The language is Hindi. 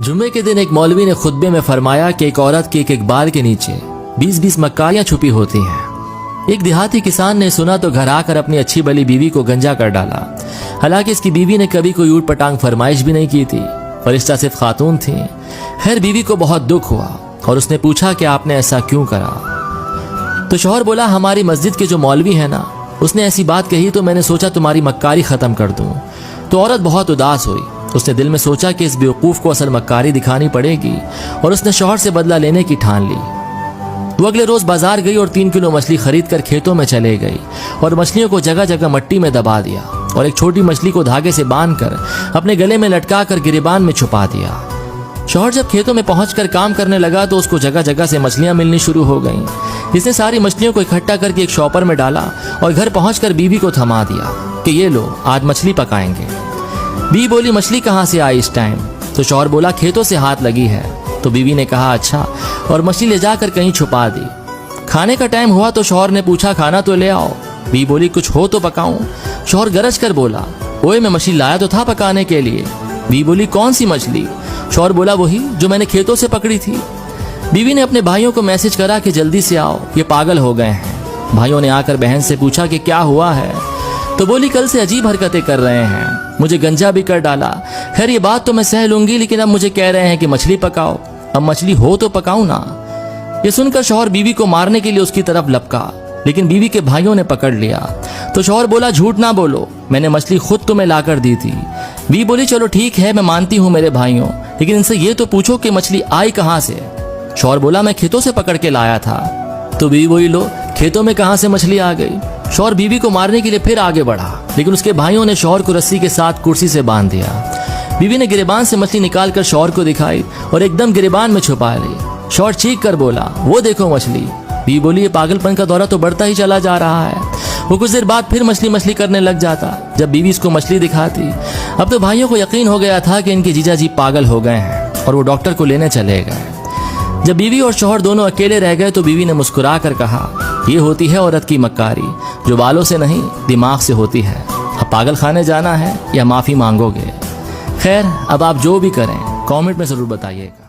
जुम्मे के दिन एक मौलवी ने खुतबे में फरमाया कि एक औरत के एक बाल के नीचे 20-20 मक्कारियां छुपी होती हैं। एक देहाती किसान ने सुना तो घर आकर अपनी अच्छी भली बीवी को गंजा कर डाला। हालांकि इसकी बीवी ने कभी कोई ऊट पटांग फरमाइश भी नहीं की थी। फरिश्ता सिर्फ खातून थी। खैर बीवी को बहुत दुख हुआ और उसने पूछा कि आपने ऐसा क्यों करा। तो शौहर बोला, हमारी मस्जिद के जो मौलवी है ना, उसने ऐसी बात कही तो मैंने सोचा तुम्हारी मक्कारी खत्म कर दूं। तो औरत बहुत उदास हुई। उसने दिल में सोचा कि इस बेवकूफ को असल मक्कारी दिखानी पड़ेगी और उसने शौहर से बदला लेने की ठान ली। वो अगले रोज बाजार गई और 3 किलो मछली खरीद कर खेतों में चले गई और मछलियों को जगह जगह मट्टी में दबा दिया और एक छोटी मछली को धागे से बांधकर अपने गले में लटका कर गिरेबान में छुपा दिया। शौहर जब खेतों में पहुंचकर काम करने लगा तो उसको जगह जगह से मछलियां मिलनी शुरू हो गईं। इसने सारी मछलियों को इकट्ठा करके एक शॉपर में डाला और घर पहुंचकर बीवी को थमा दिया कि ये लो, आज मछली पकाएंगे। बीवी बोली, मछली कहाँ से आई इस टाइम? तो शौहर बोला, खेतों से हाथ लगी है। तो बीवी ने कहा, अच्छा, और मछली ले जाकर कहीं छुपा दी। खाने का टाइम हुआ तो शौहर ने पूछा, खाना तो ले आओ। बीवी बोली, कुछ हो तो पकाऊं। शौहर गरज कर बोला, ओए मैं मछली लाया तो था पकाने के लिए। बीवी बोली, कौन सी मछली? शौहर बोला, वही जो मैंने खेतों से पकड़ी थी। बीवी ने अपने भाइयों को मैसेज करा कि जल्दी से आओ, ये पागल हो गए हैं। भाइयों ने आकर बहन से पूछा कि क्या हुआ है। तो बोली, कल से अजीब हरकतें कर रहे हैं, मुझे गंजा भी कर डाला। खैर ये बात तो मैं सह लूंगी, लेकिन अब मुझे कह रहे हैं कि मछली पकाओ। अब मछली हो तो पकाऊं ना। ये सुनकर शौहर बीवी को मारने के लिए उसकी तरफ लपका, लेकिन बीवी के भाइयों ने पकड़ लिया। तो शौहर बोला, झूठ ना बोलो, मैंने मछली खुद तुम्हें लाकर दी थी। बीवी बोली, चलो ठीक है, मैं मानती हूँ मेरे भाइयों, लेकिन इनसे ये तो पूछो कि मछली आई कहाँ से। शौहर बोला, मैं खेतों से पकड़ के लाया था। तो बीवी बोली, लो, खेतों में कहाँ से मछली आ गई? शौहर बीवी को मारने के लिए फिर आगे बढ़ा, लेकिन उसके भाइयों ने शौहर को रस्सी के साथ कुर्सी से बांध दिया। बीवी ने गिरेबान से मछली निकालकर शौहर को दिखाई और एकदम गिरेबान में छुपा ली। शौहर चीख कर बोला, वो देखो मछली। बीवी बोली, ये पागलपन का दौरा तो बढ़ता ही चला जा रहा है। वो कुछ देर बाद फिर मछली मछली करने लग जाता। जब बीवी इसको मछली दिखाती, अब तो भाइयों को यकीन हो गया था कि इनके जीजा जी पागल हो गए हैं और वो डॉक्टर को लेने चले गए। जब बीवी और शौहर दोनों अकेले रह गए तो बीवी ने मुस्कुरा कर कहा, ये होती है औरत की मक्कारी, जो बालों से नहीं दिमाग से होती है। अब पागल खाने जाना है या माफी मांगोगे? खैर अब आप जो भी करें कमेंट में जरूर बताइएगा।